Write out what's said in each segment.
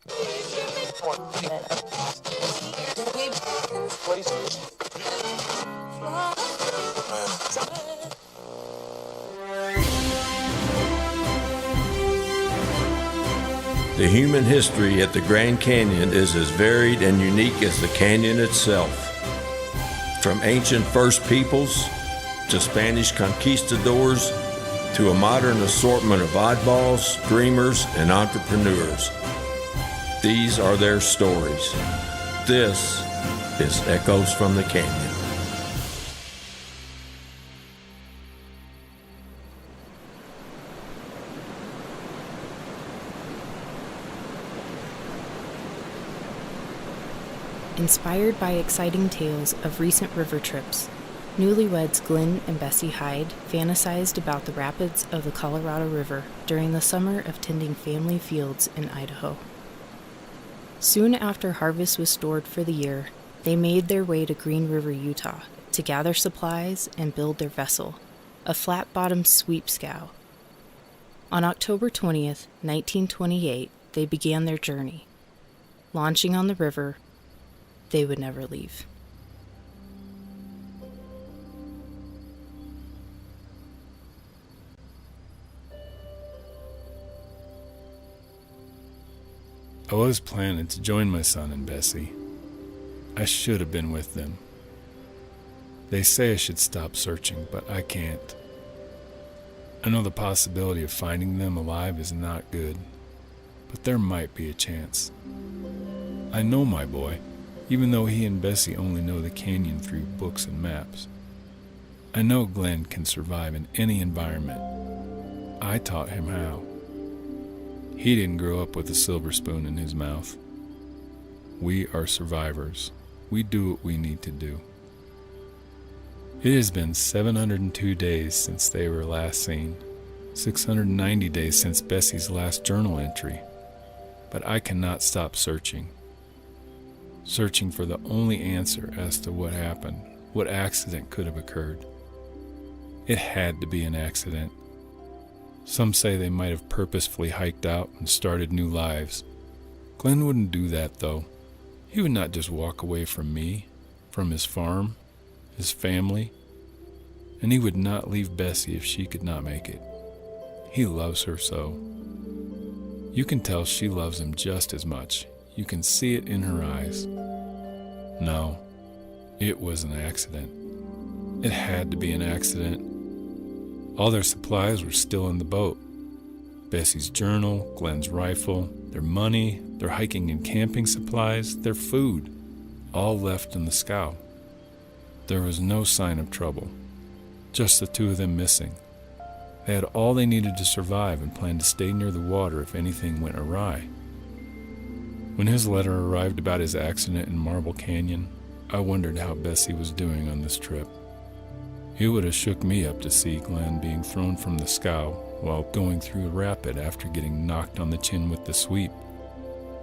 The human history at the Grand Canyon is as varied and unique as the canyon itself. From ancient First Peoples to Spanish conquistadors to a modern assortment of oddballs, dreamers, and entrepreneurs. These are their stories. This is Echoes from the Canyon. Inspired by exciting tales of recent river trips, newlyweds Glenn and Bessie Hyde fantasized about the rapids of the Colorado River during the summer of tending family fields in Idaho. Soon after harvest was stored for the year, they made their way to Green River, Utah, to gather supplies and build their vessel, a flat-bottomed sweep scow. On October 20th, 1928, they began their journey. Launching on the river, they would never leave. I was planning to join my son and Bessie. I should have been with them. They say I should stop searching, but I can't. I know the possibility of finding them alive is not good, but there might be a chance. I know my boy, even though he and Bessie only know the canyon through books and maps. I know Glenn can survive in any environment. I taught him how. He didn't grow up with a silver spoon in his mouth. We are survivors. We do what we need to do. It has been 702 days since they were last seen, 690 days since Bessie's last journal entry, but I cannot stop searching for the only answer as to what happened, what accident could have occurred. It had to be an accident. Some say they might have purposefully hiked out and started new lives. Glenn wouldn't do that, though. He would not just walk away from me, from his farm, his family, and he would not leave Bessie if she could not make it. He loves her so. You can tell she loves him just as much. You can see it in her eyes. No, it was an accident. It had to be an accident. All their supplies were still in the boat. Bessie's journal, Glenn's rifle, their money, their hiking and camping supplies, their food, all left in the scow. There was no sign of trouble, just the two of them missing. They had all they needed to survive and planned to stay near the water if anything went awry. When his letter arrived about his accident in Marble Canyon, I wondered how Bessie was doing on this trip. It would have shook me up to see Glenn being thrown from the scow while going through a rapid after getting knocked on the chin with the sweep.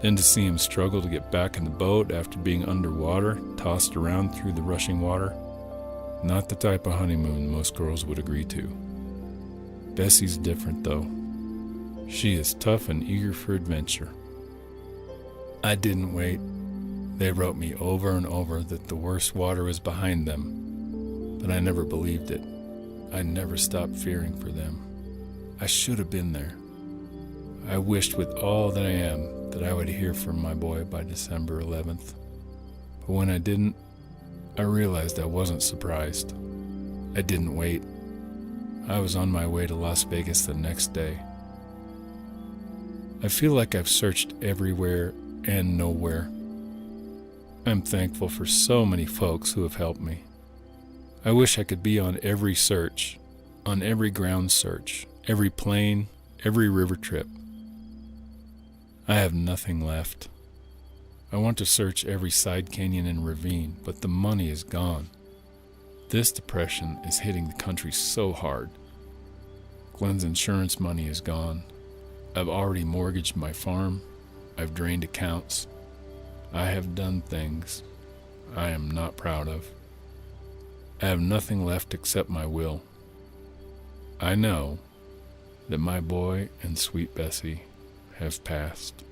Then to see him struggle to get back in the boat after being underwater, tossed around through the rushing water. Not the type of honeymoon most girls would agree to. Bessie's different, though. She is tough and eager for adventure. I didn't wait. They wrote me over and over that the worst water was behind them, but I never believed it. I never stopped fearing for them. I should have been there. I wished with all that I am that I would hear from my boy by December 11th. But when I didn't, I realized I wasn't surprised. I didn't wait. I was on my way to Las Vegas the next day. I feel like I've searched everywhere and nowhere. I'm thankful for so many folks who have helped me. I wish I could be on every search, on every ground search, every plane, every river trip. I have nothing left. I want to search every side canyon and ravine, but the money is gone. This depression is hitting the country so hard. Glenn's insurance money is gone. I've already mortgaged my farm. I've drained accounts. I have done things I am not proud of. I have nothing left except my will. I know that my boy and sweet Bessie have passed.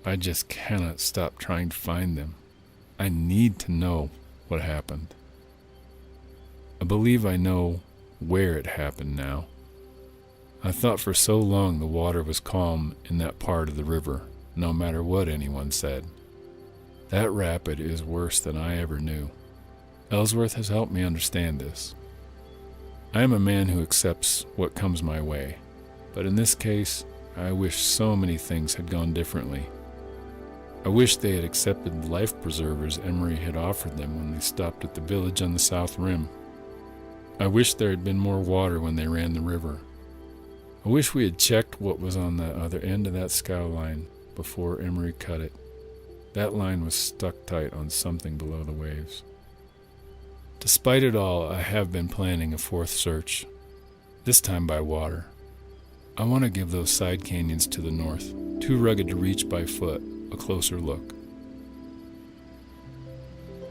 I just cannot stop trying to find them. I need to know what happened. I believe I know where it happened now. I thought for so long the water was calm in that part of the river, no matter what anyone said. That rapid is worse than I ever knew. Ellsworth has helped me understand this. I am a man who accepts what comes my way, but in this case, I wish so many things had gone differently. I wish they had accepted the life preservers Emery had offered them when they stopped at the village on the south rim. I wish there had been more water when they ran the river. I wish we had checked what was on the other end of that scow line before Emery cut it. That line was stuck tight on something below the waves. Despite it all, I have been planning a fourth search, this time by water. I want to give those side canyons to the north, too rugged to reach by foot, a closer look.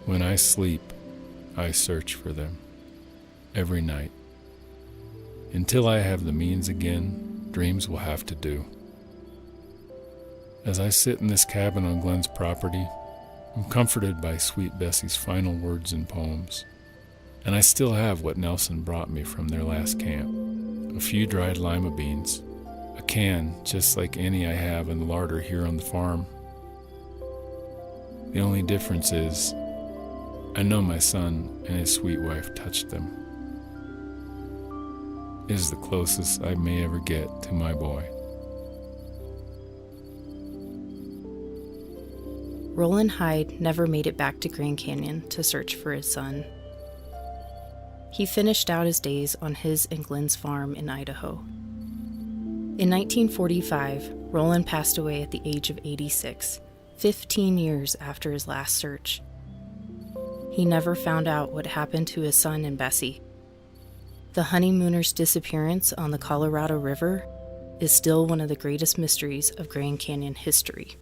When I sleep, I search for them, every night. Until I have the means again, dreams will have to do. As I sit in this cabin on Glenn's property, I'm comforted by sweet Bessie's final words and poems. And I still have what Nelson brought me from their last camp. A few dried lima beans, a can just like any I have in the larder here on the farm. The only difference is, I know my son and his sweet wife touched them. It is the closest I may ever get to my boy. Roland Hyde never made it back to Grand Canyon to search for his son. He finished out his days on his and Glenn's farm in Idaho. In 1945, Roland passed away at the age of 86, 15 years after his last search. He never found out what happened to his son and Bessie. The honeymooners' disappearance on the Colorado River is still one of the greatest mysteries of Grand Canyon history.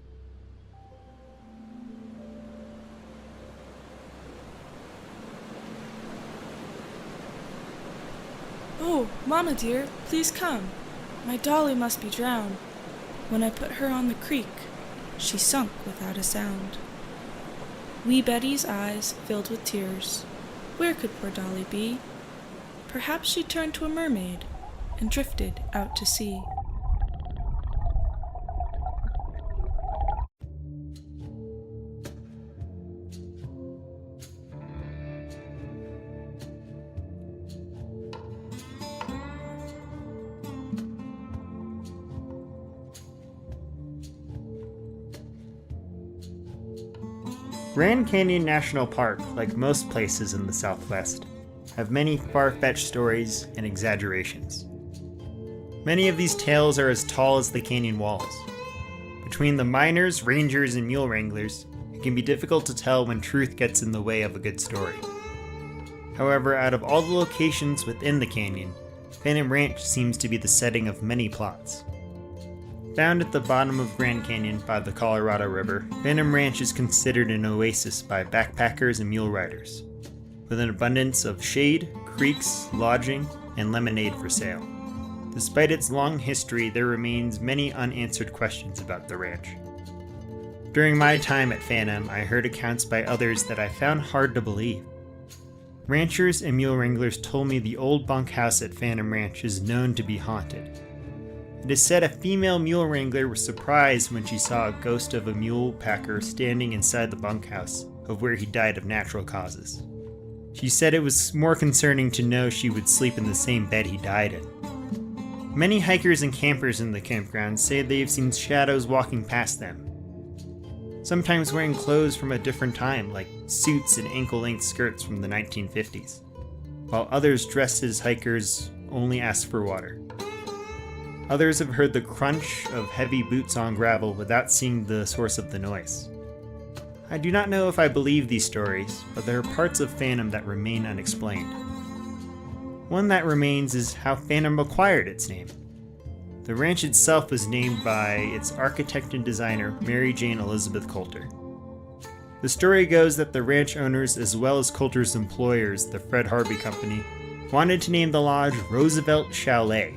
"Oh, Mama dear, please come. My dolly must be drowned. When I put her on the creek, she sunk without a sound." Wee Betty's eyes filled with tears. Where could poor Dolly be? Perhaps she turned to a mermaid and drifted out to sea. Grand Canyon National Park, like most places in the Southwest, have many far-fetched stories and exaggerations. Many of these tales are as tall as the canyon walls. Between the miners, rangers, and mule wranglers, it can be difficult to tell when truth gets in the way of a good story. However, out of all the locations within the canyon, Phantom Ranch seems to be the setting of many plots. Found at the bottom of Grand Canyon by the Colorado River, Phantom Ranch is considered an oasis by backpackers and mule riders, with an abundance of shade, creeks, lodging, and lemonade for sale. Despite its long history, there remains many unanswered questions about the ranch. During my time at Phantom, I heard accounts by others that I found hard to believe. Ranchers and mule wranglers told me the old bunkhouse at Phantom Ranch is known to be haunted. It is said a female mule wrangler was surprised when she saw a ghost of a mule packer standing inside the bunkhouse of where he died of natural causes. She said it was more concerning to know she would sleep in the same bed he died in. Many hikers and campers in the campground say they've seen shadows walking past them, sometimes wearing clothes from a different time, like suits and ankle-length skirts from the 1950s, while others dressed as hikers only ask for water. Others have heard the crunch of heavy boots on gravel without seeing the source of the noise. I do not know if I believe these stories, but there are parts of Phantom that remain unexplained. One that remains is how Phantom acquired its name. The ranch itself was named by its architect and designer, Mary Jane Elizabeth Coulter. The story goes that the ranch owners, as well as Coulter's employers, the Fred Harvey Company, wanted to name the lodge Roosevelt Chalet,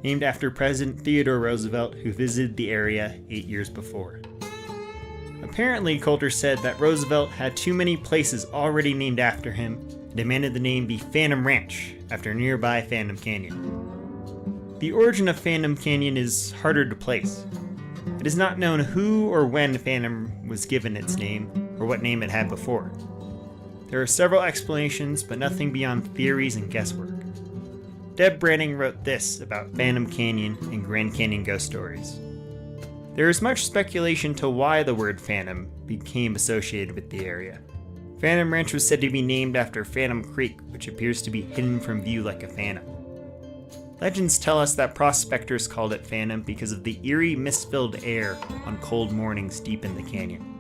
named after President Theodore Roosevelt, who visited the area 8 years before. Apparently, Coulter said that Roosevelt had too many places already named after him and demanded the name be Phantom Ranch, after nearby Phantom Canyon. The origin of Phantom Canyon is harder to place. It is not known who or when Phantom was given its name, or what name it had before. There are several explanations, but nothing beyond theories and guesswork. Deb Branning wrote this about Phantom Canyon and Grand Canyon ghost stories. There is much speculation to why the word phantom became associated with the area. Phantom Ranch was said to be named after Phantom Creek, which appears to be hidden from view like a phantom. Legends tell us that prospectors called it Phantom because of the eerie, mist-filled air on cold mornings deep in the canyon.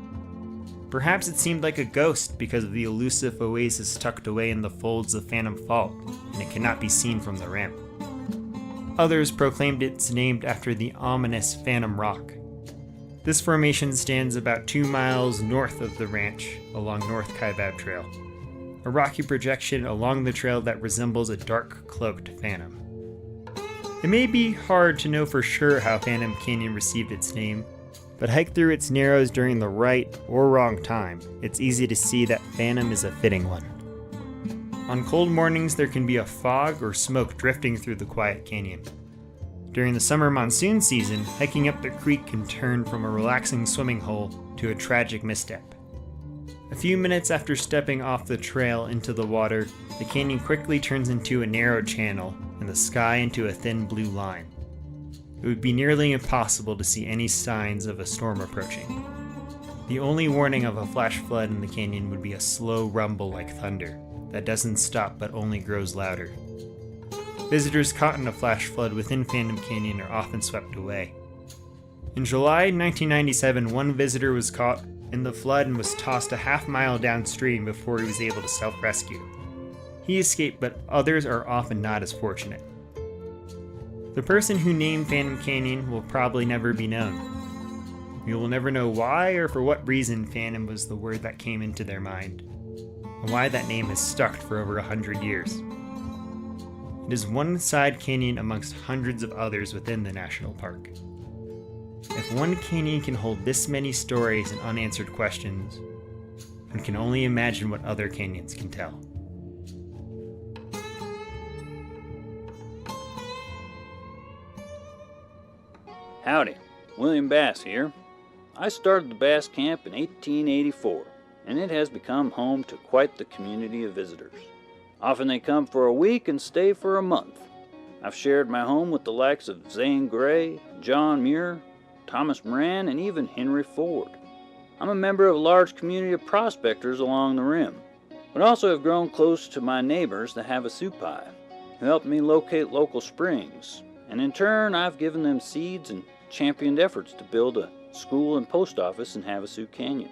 Perhaps it seemed like a ghost because of the elusive oasis tucked away in the folds of Phantom Fault, and it cannot be seen from the rim. Others proclaimed it's named after the ominous Phantom Rock. This formation stands about 2 miles north of the ranch along North Kaibab Trail, a rocky projection along the trail that resembles a dark, cloaked phantom. It may be hard to know for sure how Phantom Canyon received its name, but hike through its narrows during the right or wrong time, it's easy to see that Phantom is a fitting one. On cold mornings, there can be a fog or smoke drifting through the quiet canyon. During the summer monsoon season, hiking up the creek can turn from a relaxing swimming hole to a tragic misstep. A few minutes after stepping off the trail into the water, the canyon quickly turns into a narrow channel and the sky into a thin blue line. It would be nearly impossible to see any signs of a storm approaching. The only warning of a flash flood in the canyon would be a slow rumble like thunder that doesn't stop but only grows louder. Visitors caught in a flash flood within Phantom Canyon are often swept away. In July 1997, one visitor was caught in the flood and was tossed a half-mile downstream before he was able to self-rescue. He escaped, but others are often not as fortunate. The person who named Phantom Canyon will probably never be known. We will never know why or for what reason Phantom was the word that came into their mind, and why that name has stuck for over 100 years. It is one side canyon amongst hundreds of others within the national park. If one canyon can hold this many stories and unanswered questions, one can only imagine what other canyons can tell. Howdy, William Bass here. I started the Bass Camp in 1884, and it has become home to quite the community of visitors. Often they come for a week and stay for a month. I've shared my home with the likes of Zane Grey, John Muir, Thomas Moran, and even Henry Ford. I'm a member of a large community of prospectors along the rim, but also have grown close to my neighbors, the Havasupai, who helped me locate local springs, and in turn I've given them seeds and championed efforts to build a school and post office in Havasu Canyon.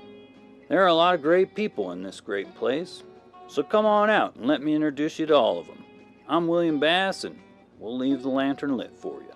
There are a lot of great people in this great place, so come on out and let me introduce you to all of them. I'm William Bass, and we'll leave the lantern lit for you.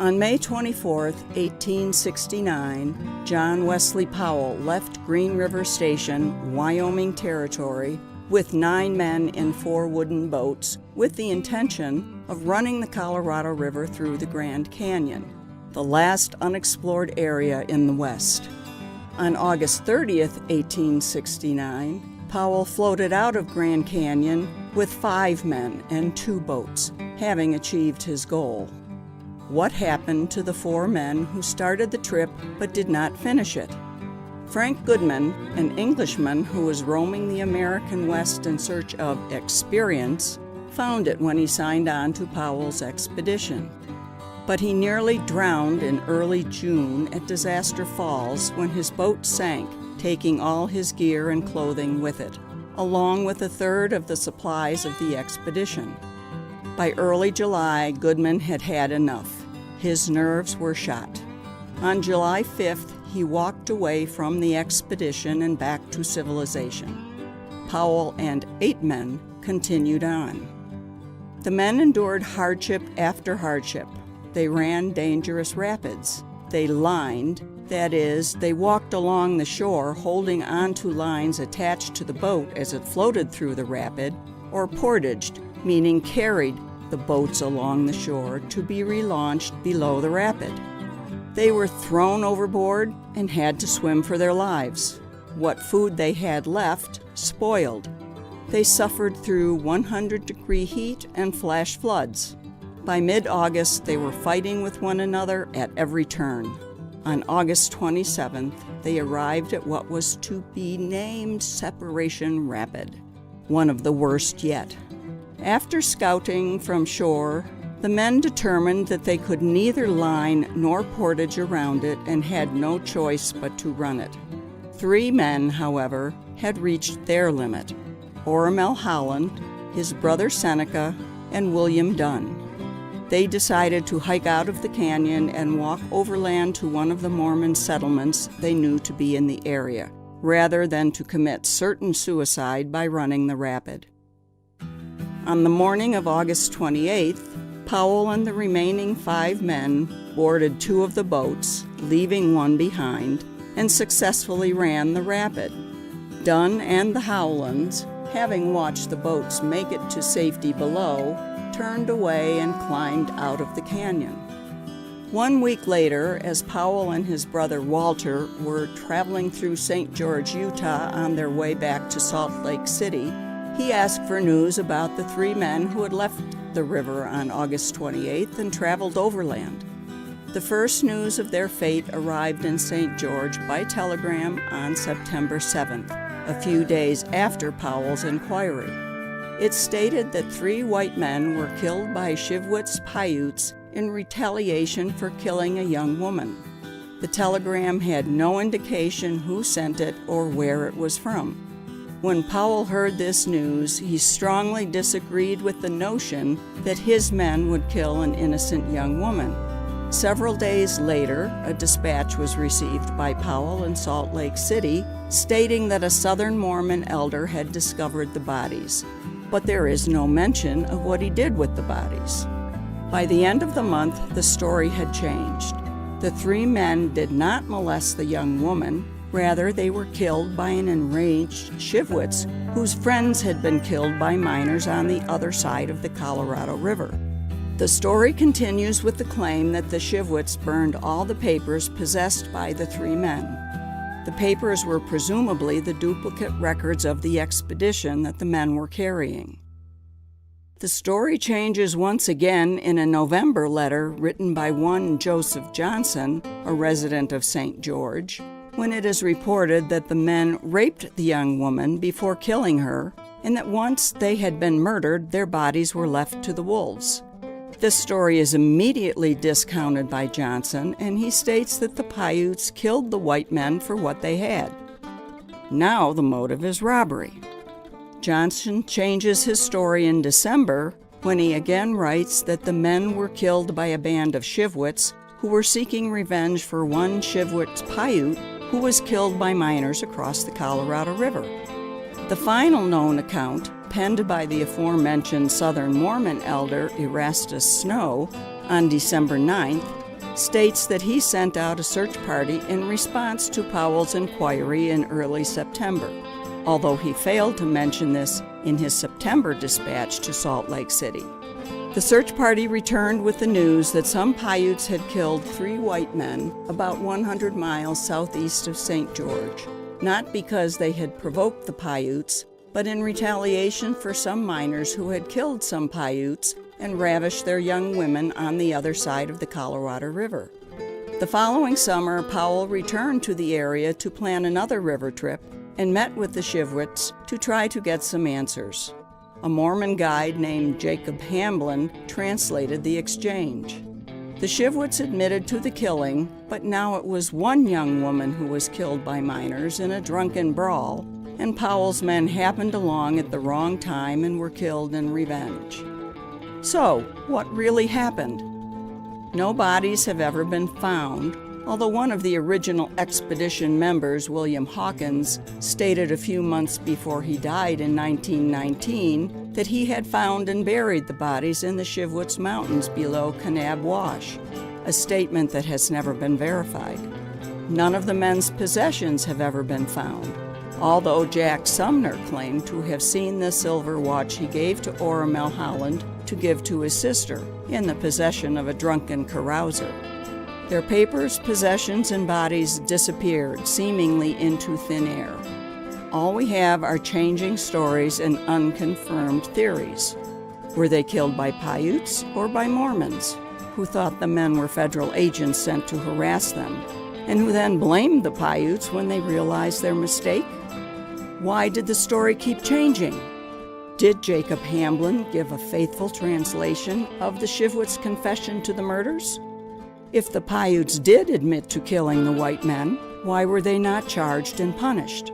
On May 24, 1869, John Wesley Powell left Green River Station, Wyoming Territory, with 9 men in 4 wooden boats with the intention of running the Colorado River through the Grand Canyon, the last unexplored area in the West. On August 30, 1869, Powell floated out of Grand Canyon with 5 men and 2 boats, having achieved his goal. What happened to the 4 men who started the trip but did not finish it? Frank Goodman, an Englishman who was roaming the American West in search of experience, found it when he signed on to Powell's expedition. But he nearly drowned in early June at Disaster Falls when his boat sank, taking all his gear and clothing with it, along with 1/3 of the supplies of the expedition. By early July, Goodman had had enough. His nerves were shot. On July 5th, he walked away from the expedition and back to civilization. Powell and 8 men continued on. The men endured hardship after hardship. they ran dangerous rapids. They lined, that is, they walked along the shore holding onto lines attached to the boat as it floated through the rapid, or portaged, meaning carried the boats along the shore to be relaunched below the rapid. They were thrown overboard and had to swim for their lives. What food they had left spoiled. They suffered through 100-degree heat and flash floods. By mid-August, they were fighting with one another at every turn. On August 27th, they arrived at what was to be named Separation Rapid, one of the worst yet. After scouting from shore, the men determined that they could neither line nor portage around it and had no choice but to run it. 3 men, however, had reached their limit: Ormel Holland, his brother Seneca, and William Dunn. They decided to hike out of the canyon and walk overland to one of the Mormon settlements they knew to be in the area, rather than to commit certain suicide by running the rapid. On the morning of August 28th, Powell and the remaining 5 men boarded 2 of the boats, leaving one behind, and successfully ran the rapid. Dunn and the Howlands, having watched the boats make it to safety below, turned away and climbed out of the canyon. 1 week later, as Powell and his brother Walter were traveling through St. George, Utah on their way back to Salt Lake City, he asked for news about the 3 men who had left the river on August 28th and traveled overland. The first news of their fate arrived in St. George by telegram on September 7th, a few days after Powell's inquiry. It stated that 3 white men were killed by Shivwits Paiutes in retaliation for killing a young woman. The telegram had no indication who sent it or where it was from. When Powell heard this news, he strongly disagreed with the notion that his men would kill an innocent young woman. Several days later, a dispatch was received by Powell in Salt Lake City stating that a Southern Mormon elder had discovered the bodies, but there is no mention of what he did with the bodies. By the end of the month, the story had changed. The 3 men did not molest the young woman. Rather, they were killed by an enraged Shivwits whose friends had been killed by miners on the other side of the Colorado River. The story continues with the claim that the Shivwits burned all the papers possessed by the 3 men. The papers were presumably the duplicate records of the expedition that the men were carrying. The story changes once again in a November letter written by one Joseph Johnson, a resident of St. George, when it is reported that the men raped the young woman before killing her, and that once they had been murdered, their bodies were left to the wolves. This story is immediately discounted by Johnson, and he states that the Paiutes killed the white men for what they had. Now the motive is robbery. Johnson changes his story in December when he again writes that the men were killed by a band of Shivwits who were seeking revenge for one Shivwits Paiute who was killed by miners across the Colorado River. The final known account, penned by the aforementioned Southern Mormon elder Erastus Snow on December 9th, states that he sent out a search party in response to Powell's inquiry in early September, although he failed to mention this in his September dispatch to Salt Lake City. The search party returned with the news that some Paiutes had killed 3 white men about 100 miles southeast of St. George, not because they had provoked the Paiutes, but in retaliation for some miners who had killed some Paiutes and ravished their young women on the other side of the Colorado River. The following summer, Powell returned to the area to plan another river trip and met with the Shivwits to try to get some answers. A Mormon guide named Jacob Hamblin translated the exchange. The Shivwits admitted to the killing, but now it was one young woman who was killed by miners in a drunken brawl, and Powell's men happened along at the wrong time and were killed in revenge. So, what really happened? No bodies have ever been found, although one of the original expedition members, William Hawkins, stated a few months before he died in 1919 that he had found and buried the bodies in the Shivwoods Mountains below Kanab Wash, a statement that has never been verified. None of the men's possessions have ever been found, although Jack Sumner claimed to have seen the silver watch he gave to Ora Mulholland to give to his sister in the possession of a drunken carouser. Their papers, possessions, and bodies disappeared, seemingly into thin air. All we have are changing stories and unconfirmed theories. Were they killed by Paiutes or by Mormons, who thought the men were federal agents sent to harass them, and who then blamed the Paiutes when they realized their mistake? Why did the story keep changing? Did Jacob Hamblin give a faithful translation of the Shivwoods confession to the murders? If the Paiutes did admit to killing the white men, why were they not charged and punished?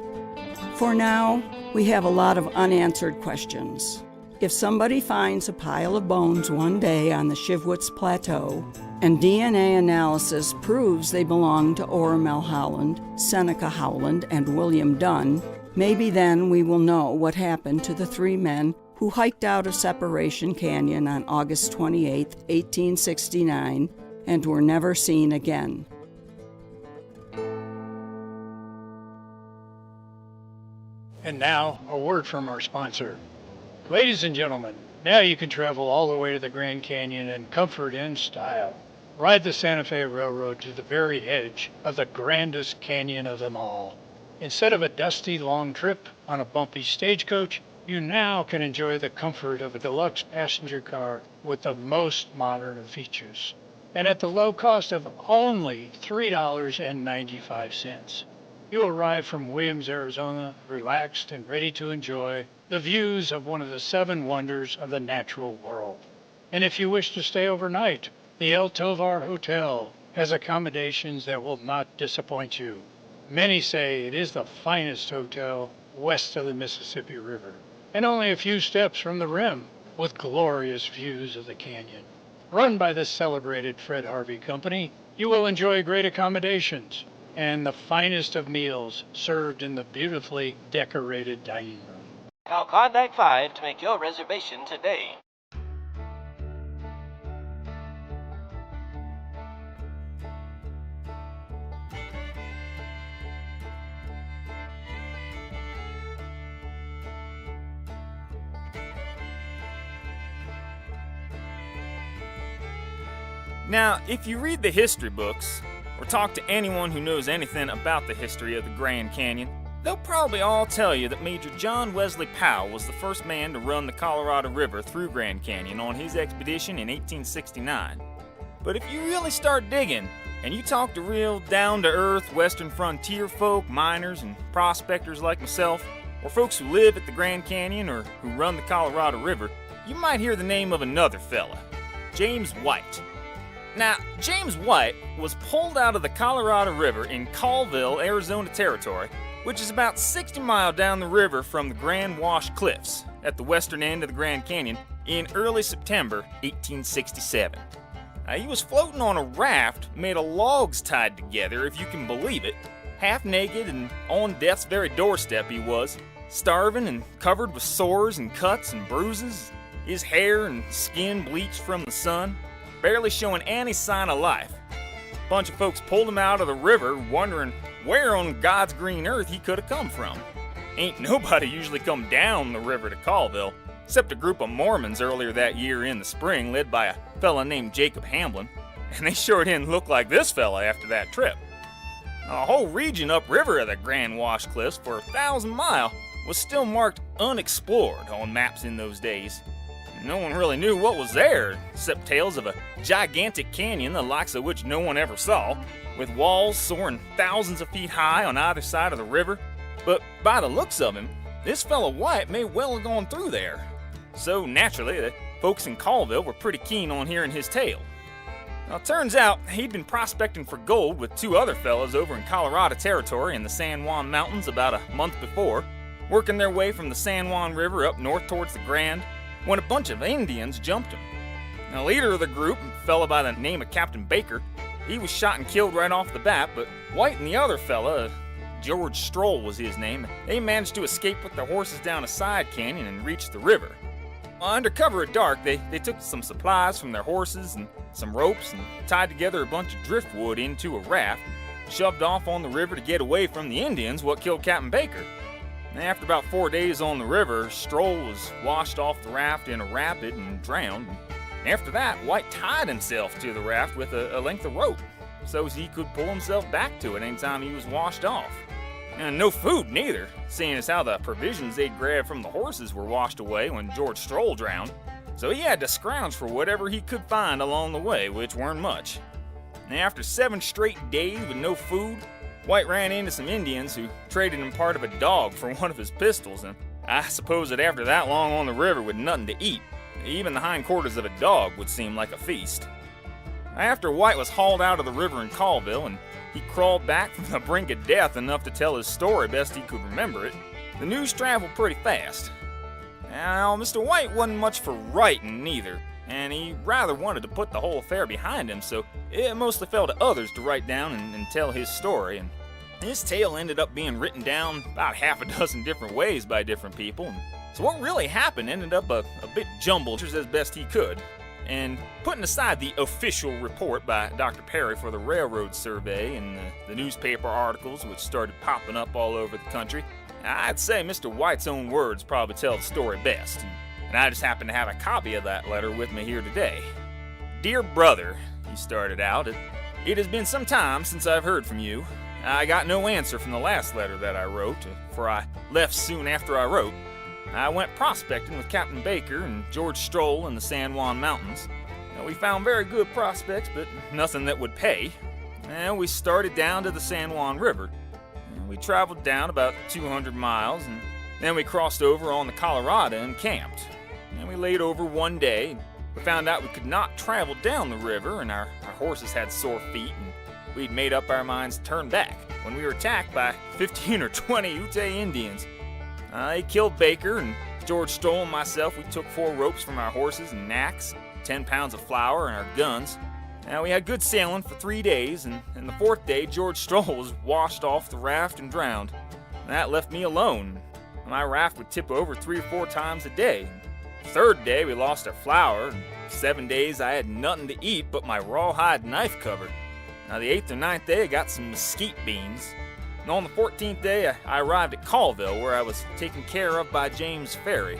For now, we have a lot of unanswered questions. If somebody finds a pile of bones one day on the Shivwoods Plateau, and DNA analysis proves they belong to Ora Mulholland, Seneca Howland, and William Dunn, maybe then we will know what happened to the three men who hiked out of Separation Canyon on August 28, 1869, and were never seen again. And now, a word from our sponsor. Ladies and gentlemen, now you can travel all the way to the Grand Canyon in comfort and style. Ride the Santa Fe Railroad to the very edge of the grandest canyon of them all. Instead of a dusty, long trip on a bumpy stagecoach, you now can enjoy the comfort of a deluxe passenger car with the most modern of features, and at the low cost of only $3.95. You arrive from Williams, Arizona, relaxed and ready to enjoy the views of one of the 7 wonders of the natural world. And if you wish to stay overnight, the El Tovar Hotel has accommodations that will not disappoint you. Many say it is the finest hotel west of the Mississippi River, and only a few steps from the rim, with glorious views of the canyon. Run by the celebrated Fred Harvey Company, you will enjoy great accommodations and the finest of meals served in the beautifully decorated dining room. Call Contact 5 to make your reservation today. Now, if you read the history books, or talk to anyone who knows anything about the history of the Grand Canyon, they'll probably all tell you that Major John Wesley Powell was the first man to run the Colorado River through Grand Canyon on his expedition in 1869. But if you really start digging, and you talk to real down-to-earth Western frontier folk, miners, and prospectors like myself, or folks who live at the Grand Canyon or who run the Colorado River, you might hear the name of another fella, James White. Now, James White was pulled out of the Colorado River in Colville, Arizona Territory, which is about 60 miles down the river from the Grand Wash Cliffs at the western end of the Grand Canyon in early September 1867. He was floating on a raft made of logs tied together, if you can believe it. Half naked and on death's very doorstep he was, starving and covered with sores and cuts and bruises, his hair and skin bleached from the sun, barely showing any sign of life. A bunch of folks pulled him out of the river, wondering where on God's green earth he could have come from. Ain't nobody usually come down the river to Colville, except a group of Mormons earlier that year in the spring, led by a fella named Jacob Hamblin, and they sure didn't look like this fella after that trip. A whole region upriver of the Grand Wash Cliffs for 1,000 miles was still marked unexplored on maps in those days. No one really knew what was there, except tales of a gigantic canyon the likes of which no one ever saw, with walls soaring thousands of feet high on either side of the river. But by the looks of him, this fellow White may well have gone through there. So naturally, the folks in Colville were pretty keen on hearing his tale. Now, it turns out he'd been prospecting for gold with 2 other fellows over in Colorado Territory in the San Juan Mountains about a month before, working their way from the San Juan River up north towards the Grand, when a bunch of Indians jumped him. The leader of the group, a fellow by the name of Captain Baker, he was shot and killed right off the bat, but White and the other fella, George Stroll was his name, they managed to escape with their horses down a side canyon and reach the river. Under cover of dark, they took some supplies from their horses and some ropes and tied together a bunch of driftwood into a raft, shoved off on the river to get away from the Indians what killed Captain Baker. And after about 4 days on the river, Stroll was washed off the raft in a rapid and drowned. And after that, White tied himself to the raft with a length of rope so he could pull himself back to it anytime he was washed off. And no food neither, seeing as how the provisions they'd grabbed from the horses were washed away when George Stroll drowned. So he had to scrounge for whatever he could find along the way, which weren't much. And after 7 straight days with no food, White ran into some Indians who traded him part of a dog for one of his pistols, and I suppose that after that long on the river with nothing to eat, even the hindquarters of a dog would seem like a feast. After White was hauled out of the river in Colville and he crawled back from the brink of death enough to tell his story best he could remember it, the news traveled pretty fast. Now, Mr. White wasn't much for writing neither, and he rather wanted to put the whole affair behind him, so it mostly fell to others to write down and tell his story. And his tale ended up being written down about half a dozen different ways by different people, and so what really happened ended up a bit jumbled as best he could. And putting aside the official report by Dr. Perry for the railroad survey and the newspaper articles which started popping up all over the country, I'd say Mr. White's own words probably tell the story best. And I just happen to have a copy of that letter with me here today. Dear brother, he started out, it has been some time since I've heard from you. I got no answer from the last letter that I wrote, for I left soon after I wrote. I went prospecting with Captain Baker and George Stroll in the San Juan Mountains. We found very good prospects, but nothing that would pay. And we started down to the San Juan River. We traveled down about 200 miles, and then we crossed over on the Colorado and camped. And we laid over one day. We found out we could not travel down the river, and our horses had sore feet, and we'd made up our minds to turn back when we were attacked by 15 or 20 Ute Indians. They killed Baker, and George Stroll and myself, we took 4 ropes from our horses and knacks, 10 pounds of flour, and our guns. Now, we had good sailing for 3 days, and the 4th day, George Stroll was washed off the raft and drowned. And that left me alone. My raft would tip over 3 or 4 times a day. The 3rd day, we lost our flour, and 7 days I had nothing to eat but my rawhide knife cover. Now, the 8th or 9th day, I got some mesquite beans. And on the 14th day, I arrived at Colville, where I was taken care of by James Ferry.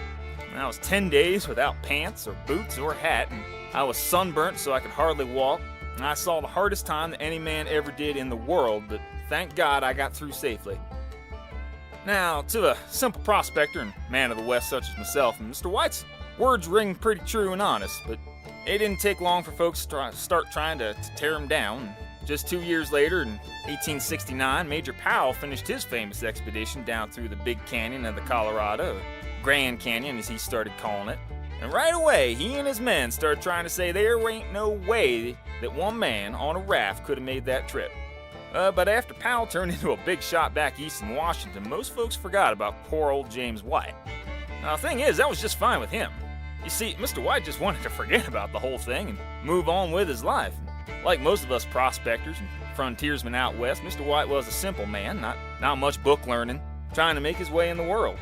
And I was 10 days without pants or boots or hat, and I was sunburnt so I could hardly walk. And I saw the hardest time that any man ever did in the world, but thank God I got through safely. Now, to a simple prospector and man of the West such as myself, Mr. White's words ring pretty true and honest, but it didn't take long for folks to start trying to tear him down. Just 2 years later, in 1869, Major Powell finished his famous expedition down through the Big Canyon of the Colorado, Grand Canyon as he started calling it. And right away, he and his men started trying to say there ain't no way that one man on a raft could have made that trip. But after Powell turned into a big shot back east in Washington, most folks forgot about poor old James White. Now, the thing is, that was just fine with him. You see, Mr. White just wanted to forget about the whole thing and move on with his life. Like most of us prospectors and frontiersmen out west, Mr. White was a simple man, not much book learning, trying to make his way in the world.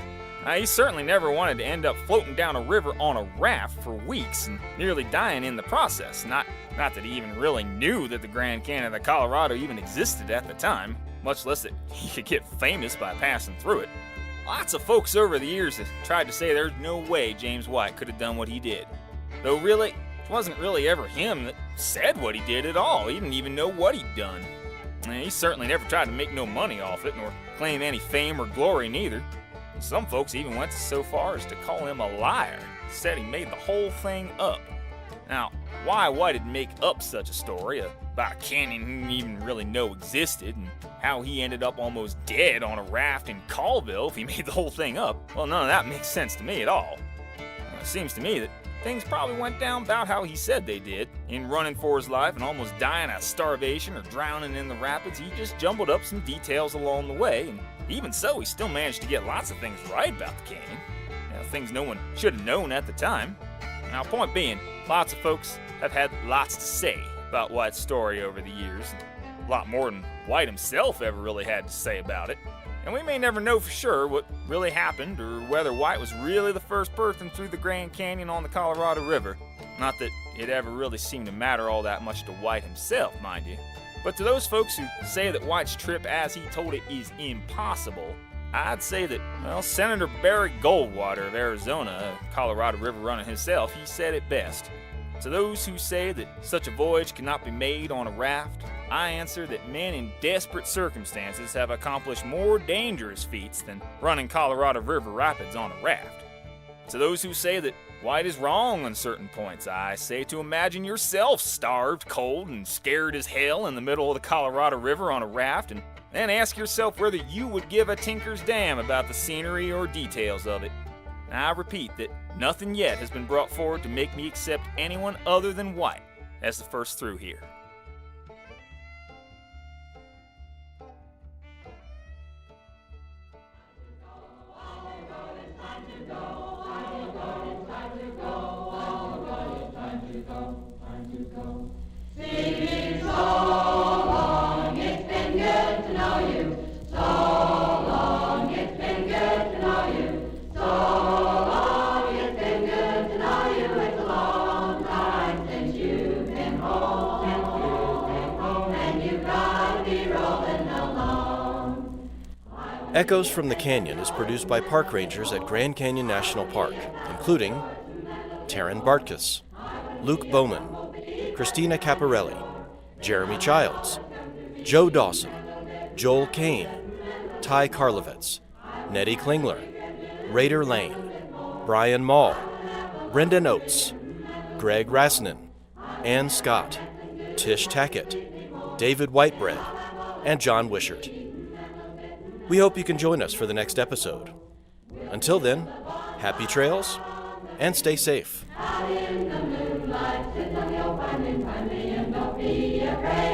He certainly never wanted to end up floating down a river on a raft for weeks and nearly dying in the process. Not that he even really knew that the Grand Canyon of the Colorado even existed at the time, much less that he could get famous by passing through it. Lots of folks over the years have tried to say there's no way James White could have done what he did. Though really, it wasn't really ever him that said what he did at all. He didn't even know what he'd done. He certainly never tried to make no money off it, nor claim any fame or glory neither. Some folks even went so far as to call him a liar, said he made the whole thing up. Now, why White'd make up such a story about a canyon he didn't even really know existed, and how he ended up almost dead on a raft in Colville if he made the whole thing up, well, none of that makes sense to me at all. It seems to me that things probably went down about how he said they did. In running for his life and almost dying of starvation or drowning in the rapids, he just jumbled up some details along the way, and even so, he still managed to get lots of things right about the canyon. Things no one should have known at the time. Now, point being, lots of folks have had lots to say about White's story over the years. A lot more than White himself ever really had to say about it. And we may never know for sure what really happened or whether White was really the first person through the Grand Canyon on the Colorado River. Not that it ever really seemed to matter all that much to White himself, mind you. But to those folks who say that White's trip as he told it is impossible, I'd say that, well, Senator Barry Goldwater of Arizona, a Colorado River runner himself, he said it best. To those who say that such a voyage cannot be made on a raft, I answer that men in desperate circumstances have accomplished more dangerous feats than running Colorado River rapids on a raft. To those who say that White is wrong on certain points, I say to imagine yourself starved, cold, and scared as hell in the middle of the Colorado River on a raft, and then ask yourself whether you would give a tinker's damn about the scenery or details of it. I repeat that nothing yet has been brought forward to make me accept anyone other than White as the first through here. Echoes from the Canyon is produced by park rangers at Grand Canyon National Park, including Taryn Bartkus, Luke Bowman, Christina Caparelli, Jeremy Childs, Joe Dawson, Joel Kane, Ty Karlovitz, Nettie Klingler, Raider Lane, Brian Mall, Brendan Oates, Greg Rasnin, Ann Scott, Tish Tackett, David Whitebread, and John Wishart. We hope you can join us for the next episode. Until then, happy trails and stay safe. Out in the moonlight, sitting on your finding, and don't be afraid.